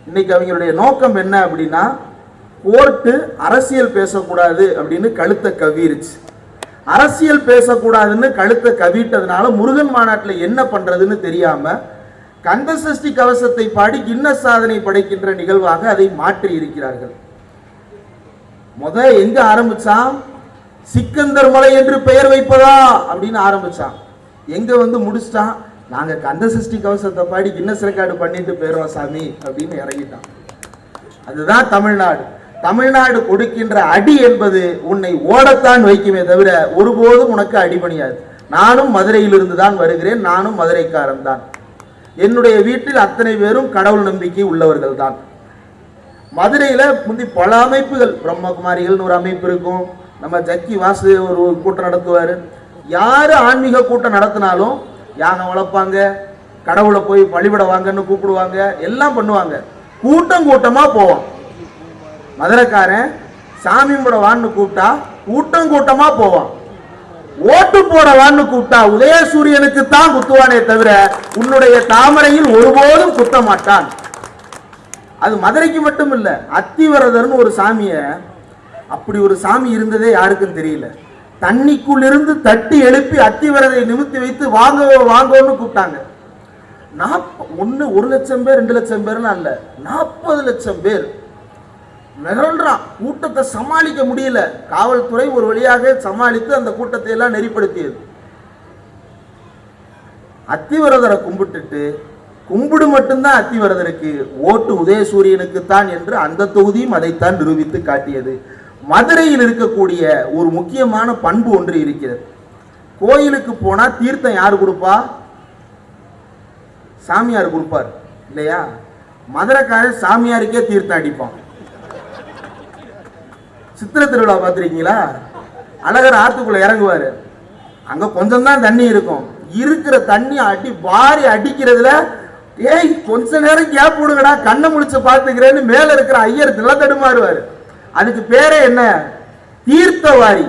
இன்னைக்கு அவங்களுடைய நோக்கம் என்ன அப்படின்னா, கோர்ட்டு அரசியல் பேசக்கூடாது அப்படின்னு கழுத்தை கவிருச்சு. அரசியல் பேசக்கூடாதுன்னு கழுத்தை கவிட்டதுனால முருகன் மாநாட்டில் என்ன பண்றதுன்னு தெரியாம கந்தசஷ்டி கவசத்தை பாடி கின்னஸ் சாதனை படைக்கின்ற நிகழ்வாக அதை மாற்றி இருக்கிறார்கள். எங்க ஆரம்பிச்சான்? சிக்கந்தர் மலை என்று பெயர் வைப்பதா அப்படின்னு ஆரம்பிச்சான். எங்க முடிச்சிட்டான்? நாங்க கந்தசஷ்டி கவசத்தை பாடி கின்னஸ் ரெக்கார்டு பண்ணிட்டு போயிடுறோம் சாமி அப்படின்னு இறங்கிட்டான். அதுதான் தமிழ்நாடு. தமிழ்நாடு கொடுக்கின்ற அடி என்பது உன்னை ஓடத்தான் வைக்குமே தவிர ஒருபோதும் உனக்கு அடிபணியாது. நானும் மதுரையிலிருந்து தான் வருகிறேன், நானும் மதுரைக்காரன் தான். என்னுடைய வீட்டில் அத்தனை பேரும் கடவுள் நம்பிக்கை உள்ளவர்கள் தான். மதுரையில முந்தி பல அமைப்புகள், பிரம்மகுமாரிகள் ஒரு அமைப்பு இருக்கும், நம்ம ஜக்கி வாசு ஒரு கூட்டம் நடத்துவாரு. யாரு ஆன்மீக கூட்டம் நடத்தினாலும் யானை வளர்ப்பாங்க, கடவுளை போய் வழிபட வாங்கன்னு கூப்பிடுவாங்க, எல்லாம் பண்ணுவாங்க. கூட்டம் கூட்டமா போவோம். மதுரைக்காரன் சாமி கும்பிடவான்னு கூப்பிட்டா கூட்டம் கூட்டமா போவான். ஓட்டு போடவான்னு கூப்பிட்டா உதயசூரியனுக்கு தான் குத்துவானே தவிர உன்னுடைய தாமரையில் ஒருபோதும் குத்த மாட்டான். அது மதுரைக்கு மட்டும் இல்ல, அத்திவரதர்னு ஒரு சாமிய, அப்படி ஒரு சாமி இருந்ததே யாருக்கும் தெரியல. தண்ணிக்குள் இருந்து தட்டி எழுப்பி அத்திவரதை நிமித்தி வைத்து வாங்க வாங்கன்னு கூப்பிட்டாங்க. 1 லட்சம் பேர் 2 லட்சம் பேர்லாம் இல்ல, 40 லட்சம் பேர் மிரள்றான். கூட்டத்தை சமாளிக்க முடியல. காவல்துறை ஒரு வழியாக சமாளித்து அந்த கூட்டத்தை எல்லாம் நெறிப்படுத்தியது. அத்திவரதரை கும்பிட்டுட்டு, கும்பிடு மட்டும்தான் அத்திவரதருக்கு, ஓட்டு உதயசூரியனுக்கு தான் என்று அந்த தொகுதியும் அதைத்தான் நிரூபித்து காட்டியது. மதுரையில் இருக்கக்கூடிய ஒரு முக்கியமான பண்பு ஒன்று இருக்கிறது. கோயிலுக்கு போனா தீர்த்தம் யாரு கொடுப்பா? சாமியார் கொடுப்பார் இல்லையா? மதுரைக்காரர் சாமியாருக்கே தீர்த்தம் அடிப்பான். சித்திரை திருவிழா பார்த்துருக்கீங்களா? அழகர் ஆத்துக்குள்ள இறங்குவாரு, அங்க கொஞ்சம் தான் தண்ணி இருக்கும். இருக்கிற தண்ணி அடி வாரி அடிக்கிறதுல, ஏய் கொஞ்ச நேரம் கேப் விடுங்கடா கண்ணை முடிச்சு பார்த்துக்கிறேன்னு மேல இருக்கிற ஐயர் தடுமாறுவாரு. அதுக்கு பேரே என்ன? தீர்த்தவாரி.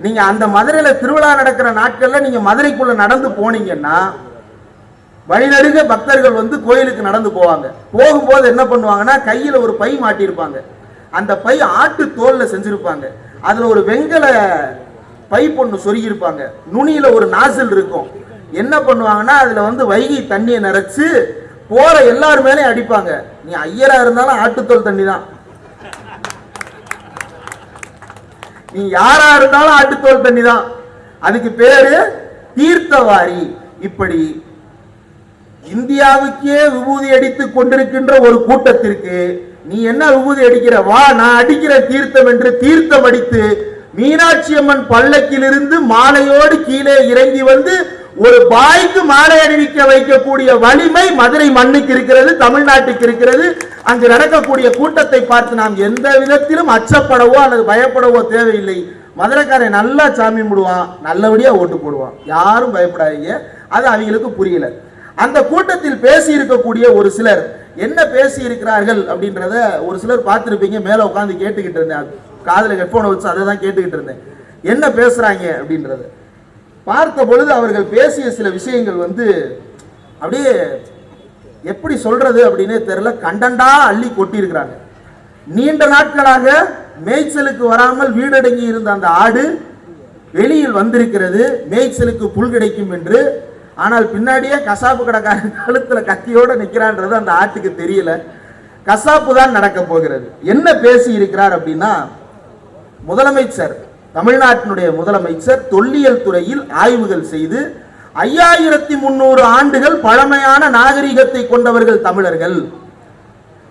நீங்க அந்த மதுரையில திருவிழா நடக்கிற நாட்கள்ல நீங்க மதுரைக்குள்ள நடந்து போனீங்கன்னா வழிநடுக பக்தர்கள் கோயிலுக்கு நடந்து போவாங்க. போகும்போது என்ன பண்ணுவாங்கன்னா, கையில ஒரு பை மாட்டியிருப்பாங்க. அந்த பை ஆட்டு தோல்ல செஞ்சிருப்பாங்க. அதுல ஒரு வெங்கல பை பொண்ணு சொருகிருப்பாங்க. நுனியில ஒரு நாசில் இருக்கும். என்ன பண்ணுவாங்கன்னா, அதுல வைகை தண்ணியை நிறைச்சு போற எல்லாரும் மேலே அடிப்பாங்க. நீ ஐயரா இருந்தாலும் ஆட்டுத்தோல் தண்ணி தான், நீ யாரா இருந்தாலும் ஆட்டுத்தோல் தண்ணி தான். அதுக்கு பேரு தீர்த்தவாரி. இப்படி இந்தியாவுக்கே விபூதி அடித்துக் கொண்டிருக்கின்ற ஒரு கூட்டத்திற்கு நீ என்ன விபூதி அடிக்கிற? வா நான் அடிக்கிற தீர்த்தம் என்று தீர்த்தம் அடித்து மீனாட்சி அம்மன் பல்லக்கிலிருந்து மாலையோடு கீழே இறங்கி ஒரு பாய்க்கு மாலை அணிவிக்க வைக்கக்கூடிய வலிமை மதுரை மண்ணுக்கு இருக்கிறது, தமிழ்நாட்டுக்கு இருக்கிறது. அங்கு நடக்கக்கூடிய கூட்டத்தை பார்த்து நாம் எந்த விதத்திலும் அச்சப்படவோ அல்லது பயப்படவோ தேவையில்லை. மதுரைக்காரன் நல்லா சாமி கும்பிடுவான், நல்லபடியா ஓட்டு போடுவான், யாரும் பயப்படாதீங்க. அது அவங்களுக்கு புரியல. அந்த கூட்டத்தில் பேசி இருக்கக்கூடிய ஒரு சிலர் என்ன பேசி இருக்கிறார்கள் அப்படின்றத ஒரு சிலர் பார்த்திருப்பீங்க. மேல உட்காந்து கேட்டுக்கிட்டு இருந்தேன், காதுல ஹெட்போனை வச்சு அதை தான் கேட்டுக்கிட்டு இருந்தேன். என்ன பேசுறாங்க அப்படின்றத பார்த்த பொழுது அவர்கள் பேசிய சில விஷயங்கள் அப்படியே எப்படி சொல்றது அப்படின்னே தெரியல. கண்டண்டா அள்ளி கொட்டி இருக்கிறாங்க. நீண்ட நாட்களாக மேய்ச்சலுக்கு வராமல் வீடடங்கி இருந்த அந்த ஆடு வெளியில் வந்திருக்கிறது, மேய்ச்சலுக்கு புல் கிடைக்கும் என்று. ஆனால் பின்னாடியே கசாப்பு கடைக்காரன் கழுத்துல கத்தியோட நிக்கிறான்றது அந்த ஆட்டுக்கு தெரியல. கசாப்பு தான் நடக்க போகிறது. என்ன பேசி இருக்கிறார் அப்படின்னா, முதலமைச்சர், தமிழ்நாட்டினுடைய முதலமைச்சர் தொல்லியல் துறையில் ஆய்வுகள் செய்து 5300 ஆண்டுகள் பழமையான நாகரிகத்தை கொண்டவர்கள் தமிழர்கள்.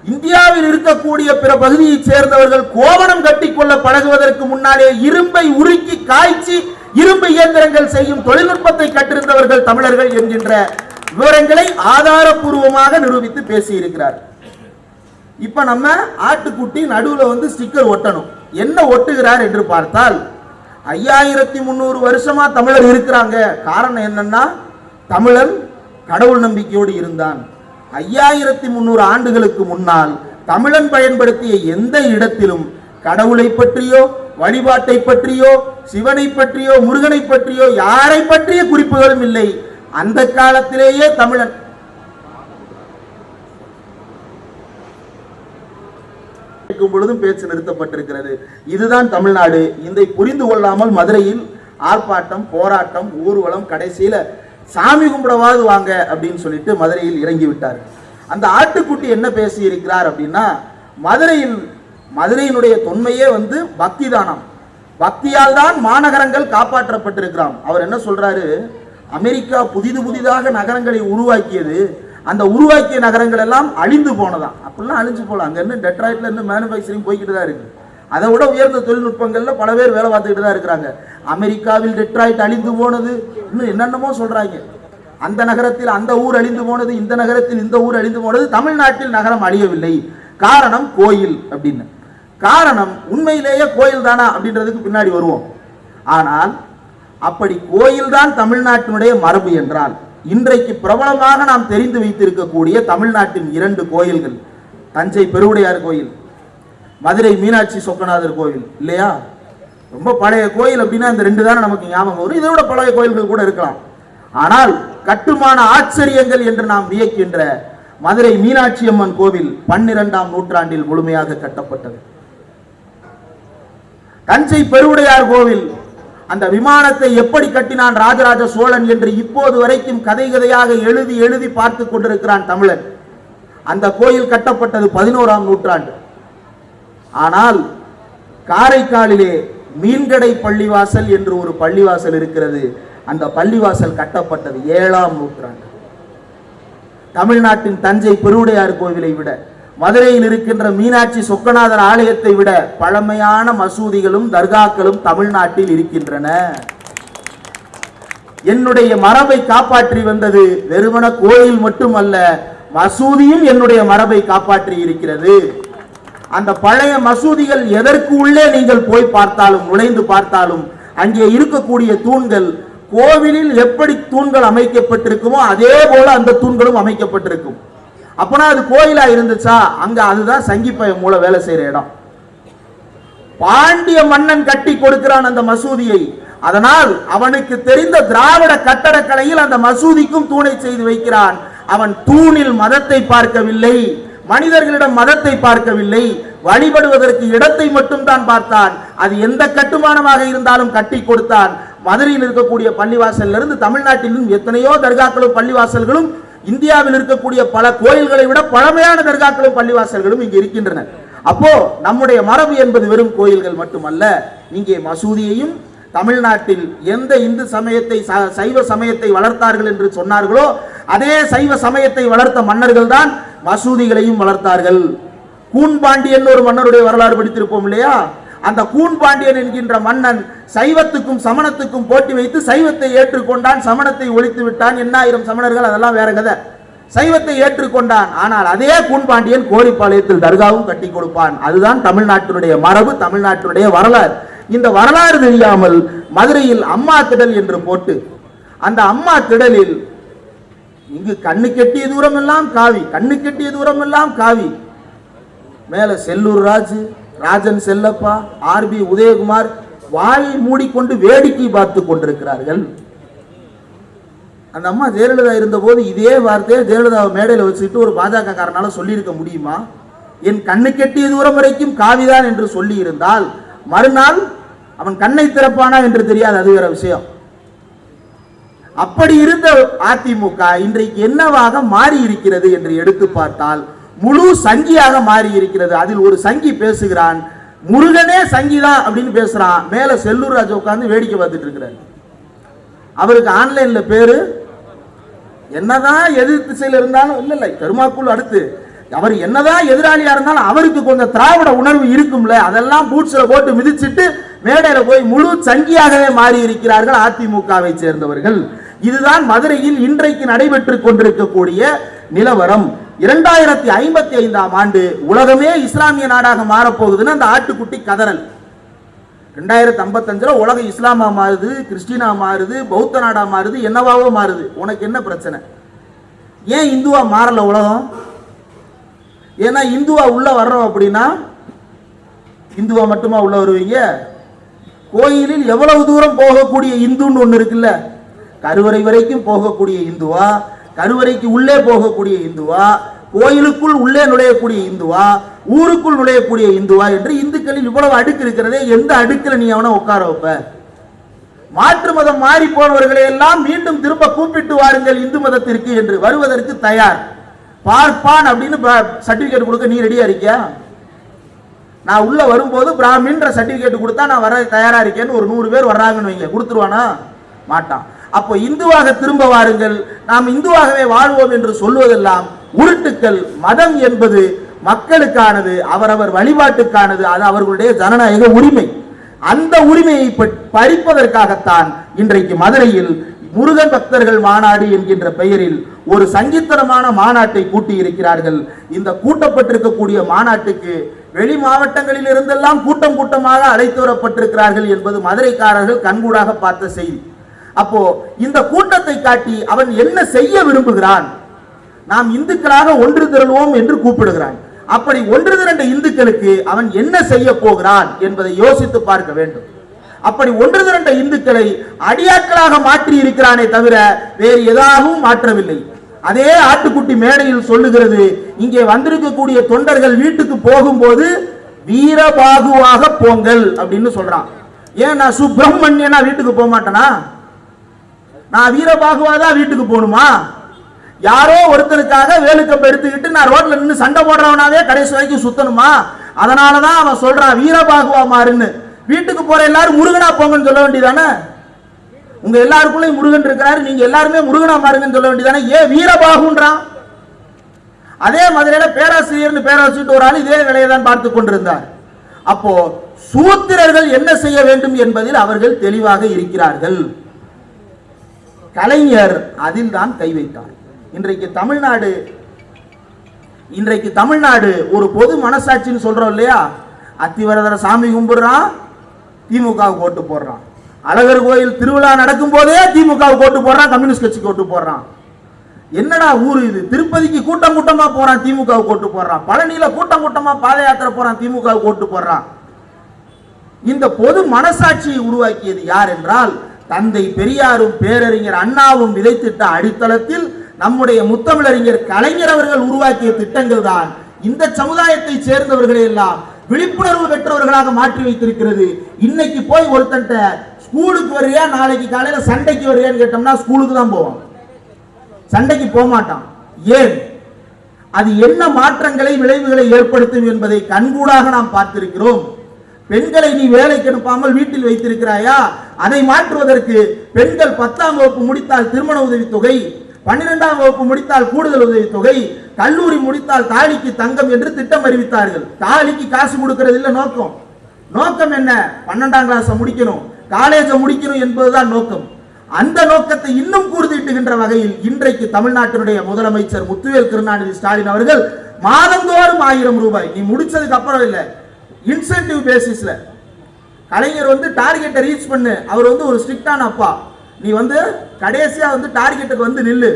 இந்தியாவில் இருக்கக்கூடிய பிற பகுதியைச் சேர்ந்தவர்கள் கோவணம் கட்டிக்கொள்ள பழகுவதற்கு முன்னாலே இரும்பை உருக்கி காய்ச்சி இரும்பு இயந்திரங்கள் செய்யும் தொழில்நுட்பத்தை கற்றிருந்தவர்கள் தமிழர்கள் என்கின்ற விவரங்களை ஆதாரபூர்வமாக நிரூபித்து பேசியிருக்கிறார். இப்ப நம்ம ஆட்டுக்குட்டி நடுவுல ஸ்டிக்கர் ஒட்டணும். என்ன ஒட்டுகிறார் என்று பார்த்தால், 5300 வருஷமா தமிழர் இருக்கிறாங்க. காரணம் என்னன்னா, தமிழன் கடவுள் நம்பிக்கையோடு இருந்தான். 5300 ஆண்டுகளுக்கு முன்னால் தமிழன் பயன்படுத்திய எந்த இடத்திலும் கடவுளை பற்றியோ வழிபாட்டை பற்றியோ சிவனை பற்றியோ முருகனை பற்றியோ யாரை பற்றிய குறிப்புகளும் இல்லை. அந்த காலத்திலேயே தமிழன் இருக்கும் பொழுதும் பேச்சு நிறுத்தப்பட்டிருக்கிறது. இதுதான் தமிழ்நாடு. இதை புரிந்து கொள்ளாமல் மதுரையில் ஆர்ப்பாட்டம், போராட்டம், ஊர்வலம், கடைசியில சாமி கும்பிடவாது வாங்க அப்படின்னு சொல்லிட்டு மதுரையில் இறங்கி விட்டார். அந்த ஆட்டுக்குட்டி என்ன பேசி இருக்கிறார் அப்படின்னா, மதுரையினுடைய தொன்மையே பக்தி தானம். பக்தியால் தான் மாநகரங்கள் காப்பாற்றப்பட்டிருக்கிறான். அவர் என்ன சொல்றாரு, அமெரிக்கா புதிதாக நகரங்களை உருவாக்கியது, அந்த உருவாக்கிய நகரங்கள் எல்லாம் அழிந்து போனதான். அப்படிலாம் அழிஞ்சு போல. அங்க இருந்து டெட்ராய்ட்ல இருந்து மேனுபேக்சரிங் போய்கிட்டு தான் இருக்கு. அதை விட உயர்ந்த தொழில்நுட்பங்கள்ல பல பேர் வேலை பார்த்துக்கிட்டு தான் இருக்கிறாங்க. அமெரிக்காவில் டெட்ராய்ட் அழிந்து போனது, இன்னும் என்னென்னமோ சொல்றாங்க. அந்த நகரத்தில் அந்த ஊர் அழிந்து போனது, இந்த நகரத்தில் இந்த ஊர் அழிந்து போனது. தமிழ்நாட்டில் நகரம் அழியவில்லை. காரணம் கோயில் அப்படின்னு. காரணம் உண்மையிலேயே கோயில் தானா அப்படின்றதுக்கு பின்னாடி வருவோம். ஆனால் அப்படி கோயில் தான் தமிழ்நாட்டினுடைய மரபு என்றால், இன்றைக்கு பிரபலமாக நாம் தெரிந்து வைத்திருக்கக்கூடிய தமிழ்நாட்டின் 2 கோயில்கள், தஞ்சை பெருவுடையார் கோயில், மதுரை மீனாட்சி சொக்கநாதர் கோயில் இல்லையா? ரொம்ப பழைய கோயில் அப்படின்னா இந்த 2 தானே நமக்கு ஞாபகம் வரும். இதை விட பழைய கோயில்கள் கூட இருக்கலாம். ஆனால் கட்டுமான ஆச்சரியங்கள் என்று நாம் வியக்கின்ற மதுரை மீனாட்சி அம்மன் கோவில் 12ஆம் நூற்றாண்டில் முழுமையாக கட்டப்பட்டது. தஞ்சை பெருவுடையார் கோவில், அந்த விமானத்தை எப்படி கட்டினான் ராஜராஜ சோழன் என்று இப்போது வரைக்கும் கதையாக எழுதி எழுதி பார்த்து கொண்டிருக்கிறான் தமிழன். அந்த கோயில் கட்டப்பட்டது 11ஆம் நூற்றாண்டு. ஆனால் காரைக்காலிலே மீன்கடை பள்ளிவாசல் என்று ஒரு பள்ளிவாசல் இருக்கிறது. அந்த பள்ளிவாசல் கட்டப்பட்டது 7ஆம் நூற்றாண்டு. தமிழ்நாட்டின் தஞ்சை பெருவுடையார் கோவிலை விட, மதுரையில் இருக்கின்ற மீனாட்சி சொக்கநாதர் ஆலயத்தை விட பழமையான மசூதிகளும் தர்காக்களும் தமிழ்நாட்டில் இருக்கின்றன. என்னுடைய மரபை காப்பாற்றி வந்தது வெறுமன கோயில் மட்டுமல்ல, மசூதியும் என்னுடைய மரபை காப்பாற்றி இருக்கிறது. அந்த பழைய மசூதிகள் எதற்கு உள்ளே நீங்கள் போய் பார்த்தாலும், நுழைந்து பார்த்தாலும், அங்கே இருக்கக்கூடிய தூண்கள் கோவிலில் எப்படி தூண்கள் அமைக்கப்பட்டிருக்குமோ அதே போல அந்த தூண்களும் அமைக்கப்பட்டிருக்கும். அப்பனா அது கோயிலா இருந்துச்சா? அங்க அதுதான் சங்கிப்பய மூல வேலை செய்யற இடம். பாண்டிய மன்னன் கட்டி கொடுக்கிறான் அந்த மசூதியை. அதனால் அவனுக்கு தெரிந்த திராவிட கட்டடக்கலையில் அந்த மசூதிக்கும் தூணை செய்து வைக்கிறான். அவன் தூணில் மதத்தை பார்க்கவில்லை, மனிதர்களிடம் மதத்தை பார்க்கவில்லை, வழிபடுவதற்கு இடத்தை மட்டும் தான் பார்த்தான். அது எந்த கட்டுமானமாக இருந்தாலும் கட்டி கொடுத்தான். மதுரையில் இருக்கக்கூடிய பள்ளிவாசல் இருந்து தமிழ்நாட்டிலும் எத்தனையோ தர்காக்களும் பள்ளிவாசல்களும், இந்தியாவில் இருக்கக்கூடிய பல கோயில்களை விட பழமையான தர்காக்களும் பள்ளிவாசல்களும் இங்கு இருக்கின்றன. அப்போ நம்முடைய மரபு என்பது வெறும் கோயில்கள் மட்டுமல்ல. இங்கே மசூதியையும், தமிழ்நாட்டில் எந்த இந்து சமயத்தை சைவ சமயத்தை வளர்த்தார்கள் என்று சொன்னார்களோ அதே சைவ சமயத்தை வளர்த்த மன்னர்கள் தான் மசூதிகளையும் வளர்த்தார்கள். கூன்பாண்டியன் ஒரு மன்னருடைய வரலாறு படித்திருப்போம் இல்லையா? அந்த கூன்பாண்டியன் என்கின்ற மன்னன் சைவத்துக்கும் சமணத்துக்கும் போட்டி வைத்து சைவத்தை ஏற்றுக்கொண்டான், சமணத்தை ஒழித்து விட்டான். 8000 சமணர்கள், அதெல்லாம் வேற கதை. சைவத்தை ஏற்றுக்கொண்டான். ஆனால் அதே கூன்பாண்டியன் கோரிப்பாளையத்தில் தர்காவும் கட்டி கொடுப்பான். அதுதான் தமிழ்நாட்டினுடைய மரபு, தமிழ்நாட்டினுடைய வரலாறு. இந்த வரலாறு தெரியாமல் மதுரையில் அம்மா திடல் என்று போட்டு, அந்த அம்மா திடலில் இங்கு கண்ணு கெட்டிய தூரம் எல்லாம் காவி, கண்ணு கெட்டிய தூரம் எல்லாம் காவி. மேல செல்லூர் ராஜு, ராஜன் செல்லப்பா, ஆர்பி உதயகுமார் வாயை மூடிக்கொண்டு வேடிக்கை பார்த்து கொண்டிருக்கிறார்கள். அந்த அம்மா ஜெயலலிதா இருந்த போது இதே வார்த்தையை ஜெயலலிதாவை மேடையில் வச்சுக்கிட்டு ஒரு பாஜக காரனால சொல்லியிருக்க முடியுமா? என் கண்ணு கெட்டிய தூரம் வரைக்கும் காவிதான் என்று சொல்லி இருந்தால் மறுநாள் அவன் கண்ணை திறப்பானா என்று தெரியாது, அது வேற விஷயம். அப்படி இருந்த அதிமுக இன்றைக்கு என்னவாக மாறி இருக்கிறது என்று எடுத்து பார்த்தால் முழு சங்கியாக மாறி இருக்கிறது. அதில் ஒரு சங்கி பேசுகிறான், முருகனே சங்கிதான் அப்படின்னு பேசுறான். மேல செல்லூர் ராஜு உட்கார்ந்து வேடிக்கை பார்த்துட்டு இருக்கிறார். அவருக்கு ஆன்லைன்ல பேரு என்னதான் எதிர் திசையில் இருந்தாலும் இல்ல பெருமாக்குள் அடுத்து அவர் என்னதான் எதிராளியா இருந்தாலும் அவருக்கு கொஞ்சம் திராவிட உணர்வு இருக்கும்ல, அதெல்லாம் பூட்ஸ்ல போட்டு மிதிச்சிட்டு மேடையில போய் முழு சங்கியாகவே மாறி இருக்கிறார்கள் அதிமுகவை சேர்ந்தவர்கள். இதுதான் மதுரையில் இன்றைக்கு நடைபெற்று கொண்டிருக்கக்கூடிய நிலவரம். 2055ஆம் ஆண்டு உலகமே இஸ்லாமிய நாடாக மாறப்போகுதுன்னு அந்த ஆட்டுக்குட்டி கதறல். 2055 உலகம் இஸ்லாமா மாறுது, கிறிஸ்டினா மாறுது, பௌத்த நாடா மாறுது, என்னவாவோ மாறுது. உனக்கு என்ன பிரச்சனை? ஏன் இந்துவா மாறல உலகம்? ஏன்னா இந்துவா உள்ள வர்றோம் அப்படின்னா இந்துவா மட்டுமா உள்ள வருவீங்க? கோயிலில் எவ்வளவு தூரம் போகக்கூடிய இந்துன்னு ஒண்ணு இருக்குல்ல, கருவறை வரைக்கும் போகக்கூடிய இந்துவா, கருவறைக்கு உள்ளே போகக்கூடிய இந்துவா, கோயிலுக்குள் உள்ளே நுழையக்கூடிய இந்துவா, ஊருக்குள் நுழையக்கூடிய இந்துவா என்று இந்துக்களில் இவ்வளவு அடுக்கு இருக்கிறதே, எந்த அடுக்கில் நீ அவனை உட்கார வைப்ப? மாற்று மதம் மாறி போனவர்களை எல்லாம் மீண்டும் திரும்ப கூப்பிட்டு வாருங்கள் இந்து மதத்திற்கு என்று வருவதற்கு தயார். பார்ப்பான் அப்படின்னு சர்டிபிகேட் கொடுக்க நீ ரெடியா இருக்கியா? நான் உள்ள வரும்போது பிராமின்ற சர்டிபிகேட் கொடுத்தா நான் வர தயாரா இருக்கேன்னு ஒரு 100 பேர் வர்றாங்கன்னு வைங்க, கொடுத்துருவானா? மாட்டான். அப்போ இந்துவாக திரும்ப வாருங்கள், நாம் இந்துவாகவே வாழ்வோம் என்று சொல்வதெல்லாம் உருட்டுக்கள். மதம் என்பது மக்களுக்கானது, அவரவர் வழிபாட்டுக்கானது, அது அவர்களுடைய ஜனநாயக உரிமை. அந்த உரிமையை பறிப்பதற்காகத்தான் இன்றைக்கு மதுரையில் முருகன் பக்தர்கள் மாநாடு என்கின்ற பெயரில் ஒரு சங்கீத்தனமான மாநாட்டை கூட்டி இருக்கிறார்கள். இந்த கூட்டப்பட்டிருக்கக்கூடிய மாநாட்டுக்கு வெளி மாவட்டங்களில் இருந்தெல்லாம் கூட்டம் கூட்டமாக அழைத்து வரப்பட்டிருக்கிறார்கள் என்பது மதுரைக்காரர்கள் கண்கூடாக பார்த்த செய்தி. அப்போ இந்த கூட்டத்தை காட்டி அவன் என்ன செய்ய விரும்புகிறான்? நாம் இந்துக்களாக ஒன்று திரள்வோம் என்று கூப்பிடுகிறான். அப்படி ஒன்று திரண்ட இந்துக்களுக்கு அவன் என்ன செய்ய போகிறான் என்பதை யோசித்து பார்க்க வேண்டும். அப்படி ஒன்று திரண்ட இந்துக்களை அடியாட்களாக மாற்றி இருக்கிறானே தவிர வேறு எதாகவும் மாற்றவில்லை. அதே ஆட்டுக்குட்டி மேடையில் சொல்லுகிறது, இங்கே வந்திருக்கக்கூடிய தொண்டர்கள் வீட்டுக்கு போகும்போது வீரபாகுவாக போங்கள் அப்படின்னு சொல்றான். ஏன் நான் சுப்பிரமணியனா வீட்டுக்கு போக மாட்டேனா? நான் வீரபாகுவாதான் வீட்டுக்கு போகணுமா? யாரோ ஒருத்தருக்காக வேலுக்கம்பை எடுத்துக்கிட்டு நான் ரோட்ல நின்று சண்டை போடுறவனாவே கடைசி வரைக்கும் சுத்தணுமா? அதனாலதான் அவன் சொல்றான் வீரபாகுவா மாறுன்னு. வீட்டுக்கு போற எல்லாரும் முருகனா போங்கன்னு சொல்ல வேண்டியதானே? உங்க எல்லாருக்குள்ளயும் முருகன் இருக்கிறாரு, நீங்க எல்லாருமே முருகனா மாறுங்கன்னு சொல்ல வேண்டியதானே? ஏன் வீரபாகுன்றான்? அதே மதுரையில பேராசிரியர் ஒரு ஆள் இதே வேலையை தான் பார்த்து கொண்டிருந்தார். அப்போ சூத்திரர்கள் என்ன செய்ய வேண்டும் என்பதில் அவர்கள் தெளிவாக இருக்கிறார்கள். கலைஞர் அதில் தான் கை வைத்தார். இன்றைக்கு தமிழ்நாடு ஒரு பொது மனசாட்சின்னு சொல்றோம் இல்லையா? அத்திவரதர சாமி கும்பிடுறான், திமுக ஓட்டு போடுறான். அழகர் கோயில் திருவிழா நடக்கும் போதே திமுக ஓட்டு போடுறான், கம்யூனிஸ்ட் கட்சிக்கு ஓட்டு போடுறான். என்னடா ஊரு இது? திருப்பதிக்கு கூட்டம் கூட்டமா போறான், திமுக ஓட்டு போடுறான். பழனியில கூட்டம் கூட்டமா பாத யாத்திரை போறான், திமுக ஓட்டு போடுறான். இந்த பொது மனசாட்சியை உருவாக்கியது யார் என்றால் தந்தை பெரியாரும் பேரறிஞர் அண்ணாவும் விதைத்திட்ட அடித்தளத்தில் நம்முடைய முத்தமிழறிஞர் கலைஞர் அவர்கள் உருவாக்கிய திட்டங்கள் தான் இந்த சமுதாயத்தை சேர்ந்தவர்களை எல்லாம் விழிப்புணர்வு பெற்றவர்களாக மாற்றி வைத்திருக்கிறது. இன்னைக்கு போய் ஒருத்தன்ட்ட ஸ்கூலுக்கு வரியா, நாளைக்கு காலையில சண்டைக்கு வரியான்னு கேட்டோம்னா ஸ்கூலுக்கு தான் போவான், சண்டைக்கு போக மாட்டான். ஏன்? அது என்ன மாற்றங்களை விளைவுகளை ஏற்படுத்தும் என்பதை கண்கூடாக நாம் பார்த்திருக்கிறோம். பெண்களை நீ வேலைக்கு அனுப்பாமல் வீட்டில் வைத்திருக்கிறாயா? அதை மாற்றுவதற்கு பெண்கள் 10ஆம் வகுப்பு முடித்தால் திருமண உதவித்தொகை, 12ஆம் வகுப்பு முடித்தால் கூடுதல் உதவித்தொகை, கல்லூரி முடித்தால் தாலிக்கு தங்கம் என்று திட்டம் அறிவித்தார்கள். தாலிக்கு காசு கொடுக்கிறது இல்ல நோக்கம். நோக்கம் என்ன? 12ஆம் கிளாஸ் முடிக்கணும், காலேஜை முடிக்கணும் என்பதுதான் நோக்கம். அந்த நோக்கத்தை இன்னும் கூர்திட்டுகின்ற வகையில் இன்றைக்கு தமிழ்நாட்டினுடைய முதலமைச்சர் முத்துவேல் கருணாநிதி ஸ்டாலின் அவர்கள் மாதந்தோறும் 1000 ரூபாய், நீ முடிச்சதுக்கு அப்புறம் இல்ல, இன்சென்டிவ் பேசிஸ்ல கலைஞர் டார்கெட்டை ரீச் பண்ணு. அவர் ஒரு ஸ்ட்ரிக்டான அப்பா. நீ கடைசியா டார்கெட்டுக்கு நில்லு,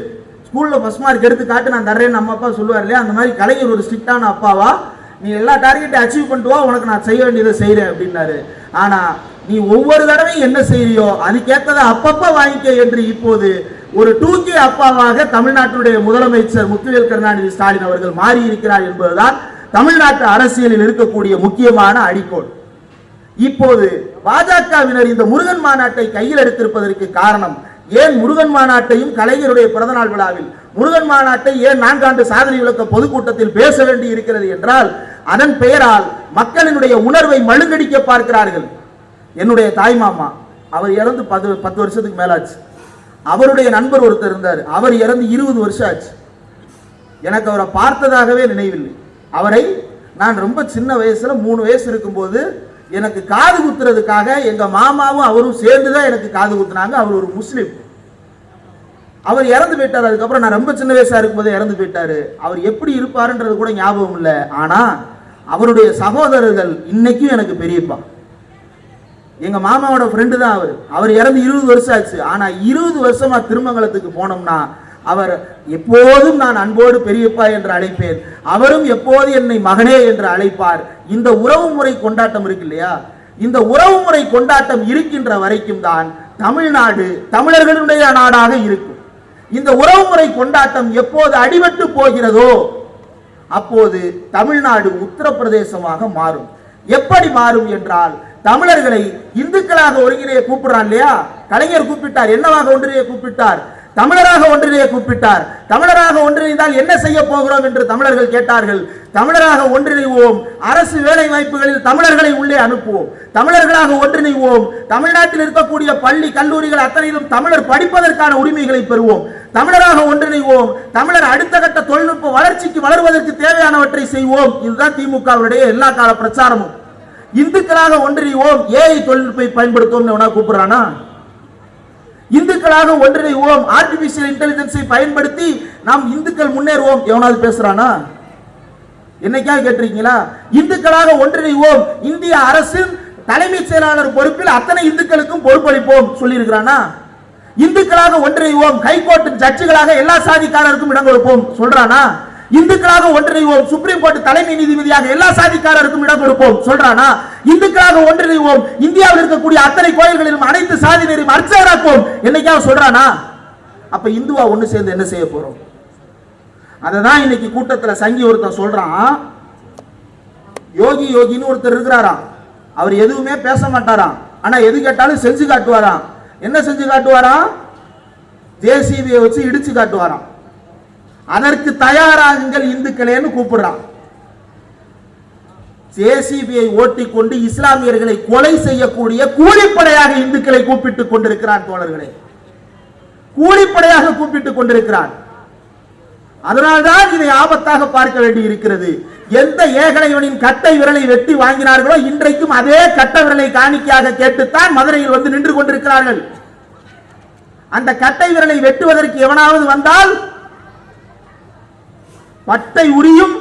ஸ்கூல்ல ஃபர்ஸ்ட் மார்க் எடுத்து காட்டு, நான் தர்றேன்னு நம்ம அப்பா சொல்லுவார் இல்லையா? அந்த மாதிரி கலைஞர் ஒரு ஸ்ட்ரிக்டான அப்பாவா, நீ எல்லா டார்கெட்டை அச்சீவ் பண்ணிட்டு வா, உனக்கு நான் செய்ய வேண்டியதை செய்யறேன் அப்படின்னாரு. ஆனா நீ ஒவ்வொரு தடவையும் என்ன செய்யறியோ அதுக்கேற்றதை அப்பப்ப வாங்கிக்க என்று இப்போது ஒரு 2K அப்பாவாக தமிழ்நாட்டினுடைய முதலமைச்சர் முத்துவேல் கருணாநிதி ஸ்டாலின் அவர்கள் மாறி இருக்கிறார் என்பதுதான் தமிழ்நாட்டு அரசியலில் இருக்கக்கூடிய முக்கியமான அடிக்கோள். இப்போது பாஜகவினர் இந்த முருகன் மாநாட்டை கையில் எடுத்திருப்பதற்கு காரணம், ஏன் முருகன் மாநாட்டையும் கலைஞருடைய பிறந்தநாள் விழாவில் முருகன் மாநாட்டை ஏன் 4 ஆண்டு சாதனை விளக்க பொதுக்கூட்டத்தில் பேச வேண்டி இருக்கிறது என்றால் அதன் பெயரால் மக்களினுடைய உணர்வை மழுங்கடிக்க பார்க்கிறார்கள். என்னுடைய தாய் மாமா அவர் இறந்து 10 வருஷத்துக்கு மேலாச்சு. அவருடைய நண்பர் ஒருத்தர் இருந்தார், அவர் இறந்து 20 வருஷம் ஆச்சு. எனக்கு அவரை பார்த்ததாகவே நினைவில்லை. அவரை நான் ரொம்ப சின்ன வயசுல 3 வயசு இருக்கும்போது எனக்கு காது குத்துறதுக்காக எங்க மாமாவும் அவரும் சேர்ந்துதான் எனக்கு காது குத்துனாங்க. அவர் ஒரு முஸ்லிம். அவர் இறந்து போயிட்டார். அதுக்கப்புறம் நான் ரொம்ப சின்ன வயசா இருக்கும்போது இறந்து போயிட்டாரு. அவர் எப்படி இருப்பாருன்றது கூட ஞாபகம் இல்லை. ஆனா அவருடைய சகோதரர்கள் இன்னைக்கும் எனக்கு பெரியப்பா. எங்க மாமாவோட ஃப்ரெண்டு தான் அவர் இறந்து 20 வருஷம் ஆச்சு. ஆனா 20 வருஷமா திருமங்கலத்துக்கு போனோம்னா அவர் எப்போதும் நான் அன்போடு பெரியப்பா என்று அழைப்பேன், அவரும் எப்போது என்னை மகனே என்று அழைப்பார். இந்த உறவு முறை கொண்டாட்டம் இருக்கு இல்லையா? இந்த உறவு முறை கொண்டாட்டம் இருக்கின்ற வரைக்கும் தான் தமிழ்நாடு தமிழர்களுடைய நாடாக இருக்கும். இந்த உறவு முறை கொண்டாட்டம் எப்போது அடிபட்டு போகிறதோ அப்போது தமிழ்நாடு உத்தரப்பிரதேசமாக மாறும். எப்படி மாறும் என்றால், தமிழர்களை இந்துக்களாக ஒருங்கிணைய கூப்பிடுறான் இல்லையா, கலைஞர் கூப்பிட்டார். என்னவாக ஒன்றிணைய கூப்பிட்டார்? தமிழராக ஒன்றிணைய கூப்பிட்டார். தமிழராக ஒன்றிணைந்தால் என்ன செய்ய போகிறோம் என்று தமிழர்கள் கேட்டார்கள். தமிழராக ஒன்றிணைவோம், அரசு வேலை வாய்ப்புகளில் தமிழர்களை உள்ளே அனுப்புவோம், தமிழர்களாக ஒன்றிணைவோம், தமிழ்நாட்டில் இருக்கக்கூடிய பள்ளி கல்லூரிகள் அத்தனையிலும் தமிழர் படிப்பதற்கான உரிமைகளை பெறுவோம், தமிழராக ஒன்றிணைவோம், தமிழர் அடுத்த கட்ட தொழில்நுட்ப வளர்ச்சிக்கு வளர்வதற்கு தேவையானவற்றை செய்வோம். இதுதான் திமுகவுடைய எல்லா கால பிரச்சாரமும். இந்துக்களாக ஒன்றிணைவோம், ஏஐ தொழில்நுட்பை பயன்படுத்துவோம் கூப்பிடுறானா? இந்துக்களாக ஒன்றிணைவோம், ஆர்டிபிஷியல் இன்டெலிஜென்ஸை பயன்படுத்தி நாம் இந்துக்கள் முன்னேறுவோம், எவனாவது பேசுறானா? என்னைக்காவது கேட்டிருக்கீங்களா? இந்துக்களாக ஒன்றிணைவோம், இந்திய அரசின் தலைமை செயலாளர் பொறுப்பில் அத்தனை இந்துக்களுக்கும் பொறுப்பளிப்போம் சொல்லி இருக்கிறானா? இந்துக்களாக ஒன்றிணைவோம், ஹைகோர்ட் ஜட்ஜுகளாக எல்லா சாதிக்காரருக்கும் இடம் கொடுப்போம் சொல்றானா? இந்துக்களாக ஒன்றிணைவோம், சுப்ரீம் கோர்ட் தலைமை நீதிபதியாக எல்லா சாதிக்காரருக்கும் இடம் கொடுப்போம் சொல்றானா? இந்துக்களாக ஒன்றிணைவோம், இந்தியாவில் இருக்கக்கூடிய அத்தனை கோயில்களிலும் அனைத்து சாதியினரையும் அர்ச்சகராக்குவோம் என்னைக்காவது சொல்றானா? அப்ப இந்துவா ஒண்ணு சேர்ந்து என்ன செய்ய போறோம்? அததான் இன்னைக்கு கூட்டத்தில் சங்கி ஒருத்தர் சொல்றான், யோகின்னு ஒருத்தர் இருக்கிறாராம், அவர் எதுவுமே பேச மாட்டாராம், ஆனா எது கேட்டாலும் செஞ்சு காட்டுவாராம். என்ன செஞ்சு காட்டுவாராம்? ஜேசிபியை வச்சு இடிச்சு காட்டுவாராம். அதற்கு தயாராகுங்கள் இந்துக்களேன்னு கூப்பிடுறான். ஜேசிபியை ஓட்டிக்கொண்டு இஸ்லாமியர்களை கொலை செய்யக்கூடிய கூலிப்படையாக இந்துக்களை கூப்பிட்டுக் கொண்டிருக்கிறான். தோழர்களே, கூலிப்படையாக கூப்பிட்டுக் கொண்டிருக்கிறான். அதனால்தான் இதை ஆபத்தாக பார்க்க வேண்டி இருக்கிறது. எந்த ஏகலைவனின் கட்டை விரலை வெட்டி வாங்கினார்களோ இன்றைக்கும் அதே கட்ட விரலை காணிக்கையாக கேட்டுத்தான் மதுரையில் வந்து நின்று கொண்டிருக்கிறார்கள். அந்த கட்டை விரலை வெட்டுவதற்கு எவனாவது வந்தால் பட்டை உரியும்,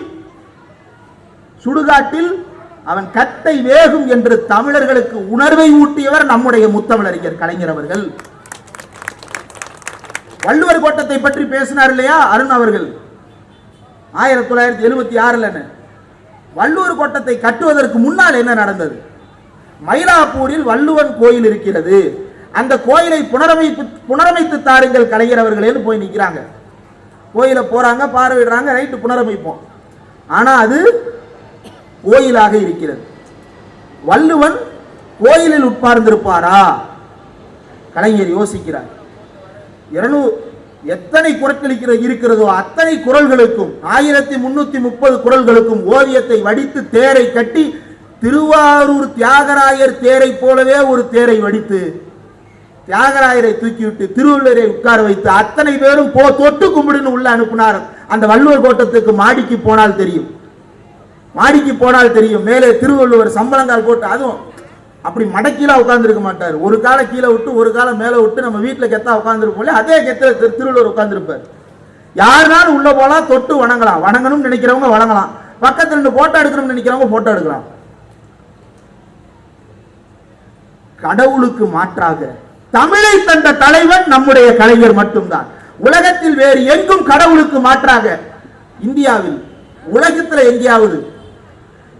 சுடுகாட்டில் அவன் கட்டை வேகும் என்று தமிழர்களுக்கு உணர்வை ஊட்டியவர் நம்முடைய முத்தமிழறிஞர் கலைஞர் அவர்கள். வள்ளுவர் கோட்டத்தை பற்றி பேசினார் இல்லையா அருண் அவர்கள், 1976 வள்ளுவர் கோட்டத்தை கட்டுவதற்கு முன்னால் என்ன நடந்தது? மயிலாப்பூரில் வள்ளுவன் கோயில் இருக்கிறது, அந்த கோயிலை புனரமைத்து தாருங்கள் கலைஞர் அவர்களேன்னு போய் நிற்கிறாங்க. கோயில போறாங்க, பார்வையிடுறாங்க, ரைட்டு புனரமைப்போம். ஆனா அது கோயிலாக இருக்கிறது. வள்ளுவன் கோயிலில் உட்கார்ந்திருப்பாரா? கலைஞர் யோசிக்கிறார். எத்தனை குரட்கள் இருக்கிறதோ அத்தனை குரல்களுக்கும் 1330 குரல்களுக்கும் ஓவியத்தை வடித்து தேரை கட்டி, திருவாரூர் தியாகராயர் தேரை போலவே ஒரு தேரை வடித்து தியாகராயரை தூக்கிவிட்டு திருவள்ளுவரை உட்கார வைத்து அத்தனை பேரும் தொட்டு கும்பிடுன்னு உள்ள அனுப்பினார். அந்த வள்ளுவர் கோட்டத்துக்கு மாடிக்கு போனால் தெரியும், மாடிக்கு போனால் தெரியும். மேலே திருவள்ளுவர் சம்பளங்கால் போட்டு, அதுவும் அப்படி மடக்கீழா உட்கார்ந்து இருக்க மாட்டார். ஒரு காலை கீழே விட்டு ஒரு காலை மேலே விட்டு நம்ம வீட்டில் கெத்தா உட்கார்ந்துருப்போம், அதே கெத்த திருவள்ளுவர் உட்கார்ந்துருப்பார். யாருனாலும் உள்ள போலாம், தொட்டு வணங்கலாம், வணங்கணும்னு நினைக்கிறவங்க வணங்கலாம், பக்கத்தில் இருந்து போட்டோ எடுக்கணும்னு நினைக்கிறவங்க போட்டோ எடுக்கலாம். கடவுளுக்கு மாற்றாக தமிழை தந்த தலைவன் நம்முடைய கலைஞர் மட்டும்தான். உலகத்தில் வேறு எங்கும் கடவுளுக்கு மாற்றாக, இந்தியாவில் உலகத்தில் எங்கேயாவது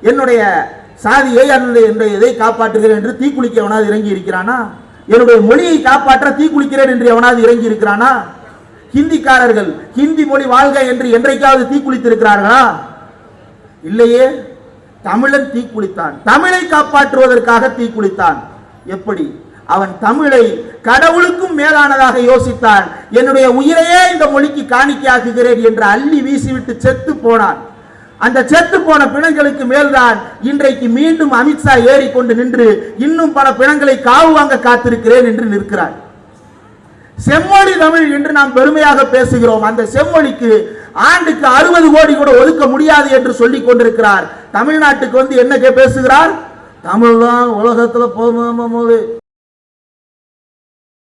என்னுடைய சாதியை இதை காப்பாற்றுகிறேன் என்று தீக்குளிக்க எவனாவது இறங்கி இருக்கிறானா? என்னுடைய மொழியை காப்பாற்ற தீக்குளிக்கிறேன் என்று எவனாவது இறங்கி இருக்கிறானா? ஹிந்திக்காரர்கள் ஹிந்தி மொழி வாழ்க என்று என்றைக்காவது தீக்குளித்திருக்கிறார்களா? இல்லையே. தமிழன் தீக்குளித்தான், தமிழை காப்பாற்றுவதற்காக தீக்குளித்தான். எப்படி? அவன் தமிழை கடவுளுக்கும் மேலானதாக யோசித்தான். என்னுடைய உயிரையே இந்த மொழிக்கு காணிக்கையாக்குகிறேன் என்று அள்ளி வீசிவிட்டு செத்து போனான். அந்த செத்து போன பிணங்களுக்கு மேல்தான் இன்றைக்கு மீண்டும் அமித்ஷா ஏறிக்கொண்டு நின்று இன்னும் பல பிணங்களை காவு வாங்க காத்திருக்கிறேன் என்று நிற்கிறார். செம்மொழி தமிழ் என்று நாம் பெருமையாக பேசுகிறோம். அந்த செம்மொழிக்கு ஆண்டுக்கு 60 கோடி கூட ஒதுக்க முடியாது என்று சொல்லிக் கொண்டிருக்கிறார். தமிழ்நாட்டுக்கு வந்து என்ன பேசுகிறார்? தமிழ் தான் உலகத்தில்